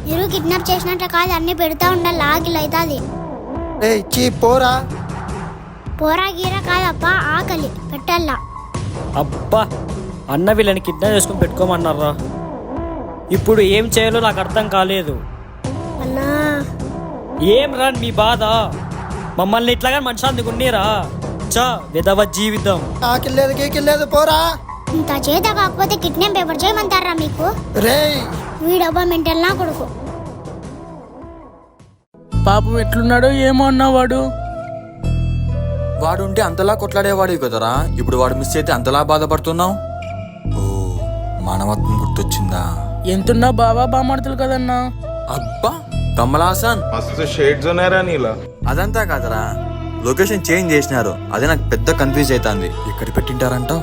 మీరు కిడ్నాప్ చేసినట్టు కాదు, అన్ని పెడతా ఉండాలి, ఆకిలి అవుతుంది. ఇచ్చి పోరా. పోరా గీరా కాదప్పా, ఆకలి పెట్టల్లా. అబ్బా అన్న వీళ్ళని కిడ్నాప్ చేసుకుని పెట్టుకోమన్నారా. ఇప్పుడు ఏం చేయాలో నాకు అర్థం కాలేదు. అన్నా ఏం రా మీ బాధ? మమ్మల్ని ఇట్లాగా మనిషి అందుకున్నీరా. చా విధవ జీవితం. ఆకిలేదు గీకిలేదు పోరా. ఇంత చేత కాకపోతే కిడ్నాప్ పేపర్ చేయమంటారా మీకు? రేయ్ వీడబ్బా మెంటల్ నా కొడుకు. పాపం ఎట్లున్నాడో ఏమో అన్నవాడు. వాడుంటే అంతలా కొట్లాడేవాడు కదరా, ఇప్పుడు వాడు మిస్ అయితే అంతలా బాధపడుతున్నావు. ఓ మానవత్వం గుర్తొచ్చిందా? ఎంతున్నా బావా బామర్తులు కదన్నా. అబ్బా కమలాసన్ మస్తు షేడ్స్ ఉన్నారా నీలా? అదంతా కాదరా, లొకేషన్ చేంజ్ చేసినారు, అదే నాకు పెద్ద కన్ఫ్యూజ్ అవుతుంది. ఎక్కడ పెట్టింటారంటావు?